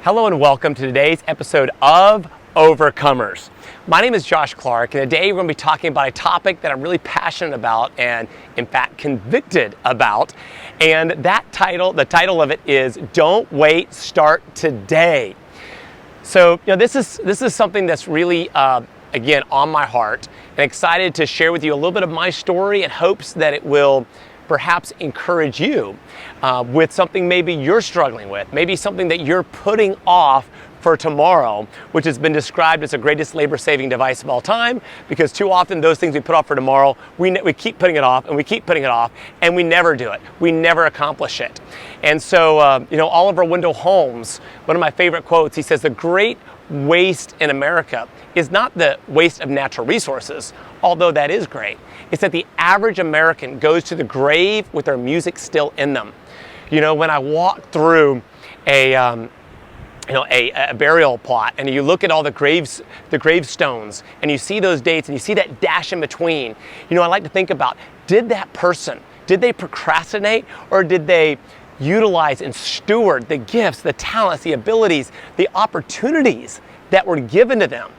Hello and welcome to today's episode of Overcomers. My name is Josh Clark, and today we're going to be talking about a topic that I'm really passionate about and, in fact, convicted about. And the title of it is Don't Wait, Start Today. So, this is something that's really, again, on my heart, and excited to share with you a little bit of my story in hopes that it will perhaps encourage you with something maybe you're struggling with, maybe something that you're putting off for tomorrow, which has been described as the greatest labor-saving device of all time, because too often those things we put off for tomorrow, we keep putting it off, and we keep putting it off, and we never do it. We never accomplish it. And so, Oliver Wendell Holmes, one of my favorite quotes, he says, "The great waste in America is not the waste of natural resources, although that is great. It's that the average American goes to the grave with their music still in them." When I walk through a burial plot, and you look at all the gravestones, and you see those dates, and you see that dash in between, I like to think about, did they procrastinate, or did they utilize and steward the gifts, the talents, the abilities, the opportunities that were given to them?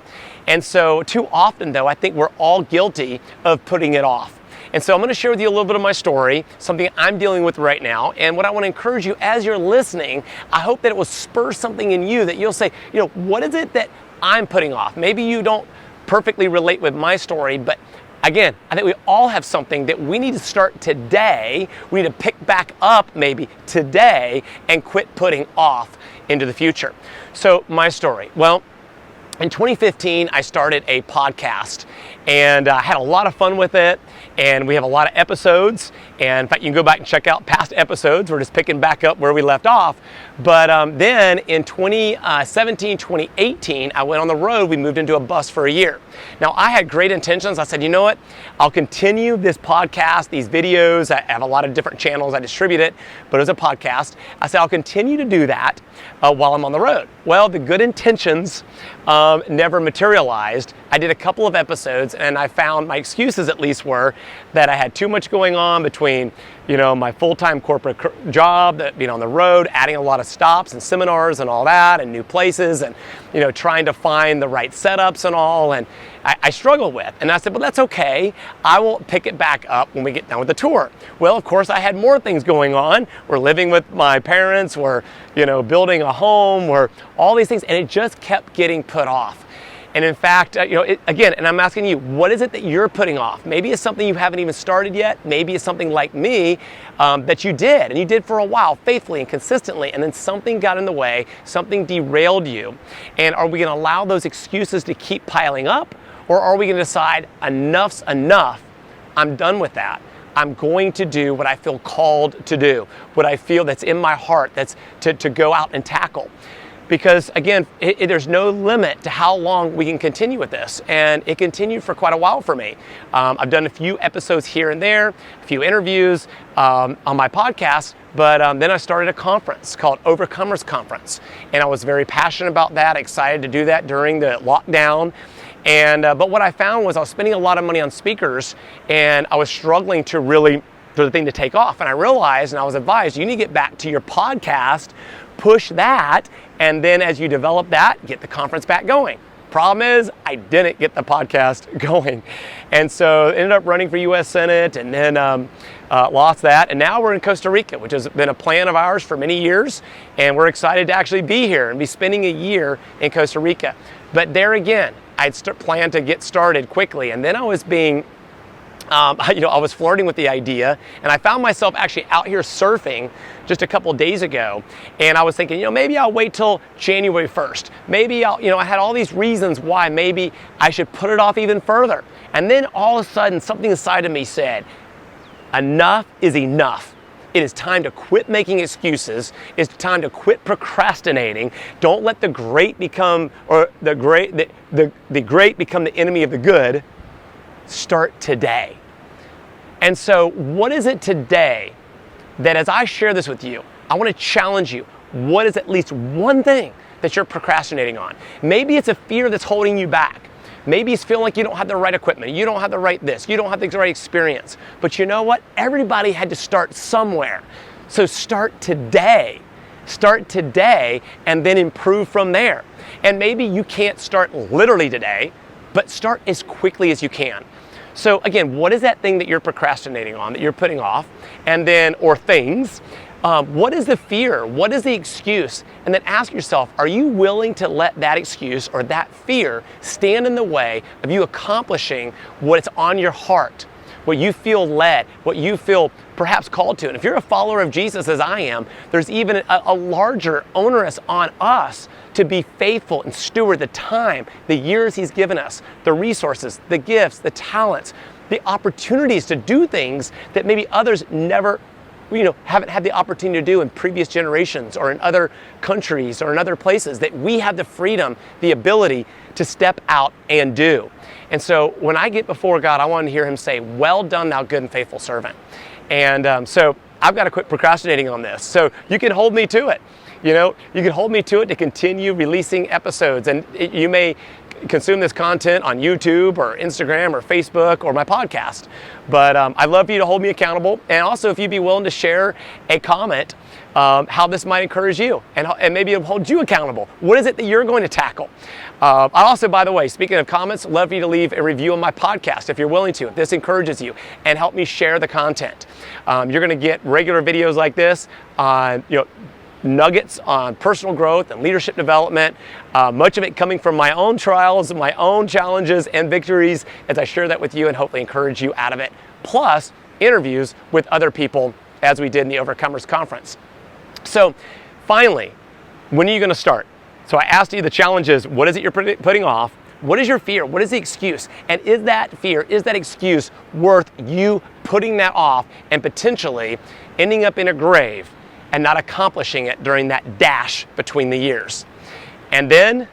And so too often, though, I think we're all guilty of putting it off. And so I'm going to share with you a little bit of my story, something I'm dealing with right now. And what I want to encourage you as you're listening, I hope that it will spur something in you that you'll say, what is it that I'm putting off? Maybe you don't perfectly relate with my story, but again, I think we all have something that we need to start today. We need to pick back up maybe today and quit putting off into the future. So my story. Well, in 2015, I started a podcast, and I had a lot of fun with it, and we have a lot of episodes, and in fact, you can go back and check out past episodes. We're just picking back up where we left off. But then in 2017, 2018, I went on the road. We moved into a bus for a year. Now, I had great intentions. I said, you know what? I'll continue this podcast, these videos. I have a lot of different channels. I distribute it, but as a podcast, I said, I'll continue to do that while I'm on the road. Well, the good intentions never materialized. I did a couple of episodes, and I found my excuses at least were that I had too much going on between my full-time corporate job, being on the road, adding a lot of stops and seminars and all that, and new places, and trying to find the right setups and all, and I struggled with. And I said, well, that's okay. I will pick it back up when we get done with the tour. Well, of course, I had more things going on. We're living with my parents. We're building a home. We're all these things, and it just kept getting put off. And in fact, again, and I'm asking you, what is it that you're putting off? Maybe it's something you haven't even started yet. Maybe it's something like me that you did, and you did for a while, faithfully and consistently, and then something got in the way, something derailed you. And are we going to allow those excuses to keep piling up, or are we going to decide enough's enough? I'm done with that. I'm going to do what I feel called to do, what I feel that's in my heart, that's to go out and tackle. Because again, there's no limit to how long we can continue with this. And it continued for quite a while for me. I've done a few episodes here and there, a few interviews on my podcast, but then I started a conference called Overcomers Conference. And I was very passionate about that, excited to do that during the lockdown. And but what I found was I was spending a lot of money on speakers, and I was struggling to really, for the thing to take off. And I realized, and I was advised, you need to get back to your podcast, push that, and then as you develop that, get the conference back going. Problem is, I didn't get the podcast going. And so ended up running for U.S. Senate, and then lost that. And now we're in Costa Rica, which has been a plan of ours for many years. And we're excited to actually be here and be spending a year in Costa Rica. But there again, I'd planned to get started quickly. And then I was being I was flirting with the idea, and I found myself actually out here surfing just a couple days ago, and I was thinking, maybe I'll wait till January 1st. Maybe I had all these reasons why maybe I should put it off even further. And then all of a sudden, something inside of me said, enough is enough. It is time to quit making excuses. It's time to quit procrastinating. Don't let the great become, or the great become the enemy of the good. Start today. And so what is it today that as I share this with you, I want to challenge you. What is at least one thing that you're procrastinating on? Maybe it's a fear that's holding you back. Maybe it's feeling like you don't have the right equipment, you don't have the right this, you don't have the right experience. But you know what? Everybody had to start somewhere. So start today. Start today and then improve from there. And maybe you can't start literally today, but start as quickly as you can. So again, what is that thing that you're procrastinating on, that you're putting off, and then, or things? What is the fear? What is the excuse? And then ask yourself, are you willing to let that excuse or that fear stand in the way of you accomplishing what's on your heart, what you feel led, what you feel perhaps called to? And if you're a follower of Jesus, as I am, there's even a larger onus on us to be faithful and steward the time, the years He's given us, the resources, the gifts, the talents, the opportunities to do things that maybe others never, haven't had the opportunity to do in previous generations or in other countries or in other places, that we have the freedom, the ability to step out and do. And so when I get before God, I want to hear Him say, "Well done, thou good and faithful servant." And so I've got to quit procrastinating on this. So you can hold me to it. You can hold me to it to continue releasing episodes. And you may consume this content on YouTube or Instagram or Facebook or my podcast. But I'd love for you to hold me accountable. And also, if you'd be willing to share a comment, how this might encourage you and maybe it'll hold you accountable. What is it that you're going to tackle? I also, by the way, speaking of comments, love for you to leave a review on my podcast if you're willing to, if this encourages you, and help me share the content. You're going to get regular videos like this on, nuggets on personal growth and leadership development, much of it coming from my own trials, my own challenges and victories as I share that with you and hopefully encourage you out of it, plus interviews with other people as we did in the Overcomers Conference. So finally, when are you going to start? So I asked you the challenges. What is it you're putting off? What is your fear? What is the excuse? And is that fear, is that excuse worth you putting that off and potentially ending up in a grave and not accomplishing it during that dash between the years? And then,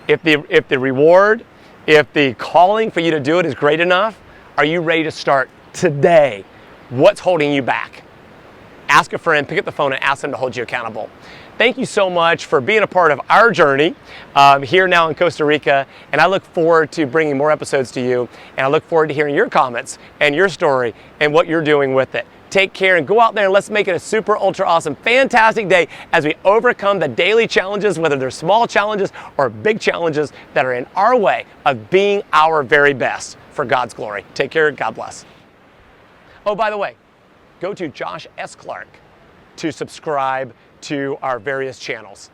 if the reward, if the calling for you to do it is great enough, are you ready to start today? What's holding you back? Ask a friend, pick up the phone and ask them to hold you accountable. Thank you so much for being a part of our journey here now in Costa Rica, and I look forward to bringing more episodes to you, and I look forward to hearing your comments and your story and what you're doing with it. Take care and go out there and let's make it a super, ultra awesome, fantastic day as we overcome the daily challenges, whether they're small challenges or big challenges that are in our way of being our very best for God's glory. Take care. God bless. Oh, by the way, go to Josh S. Clark to subscribe to our various channels.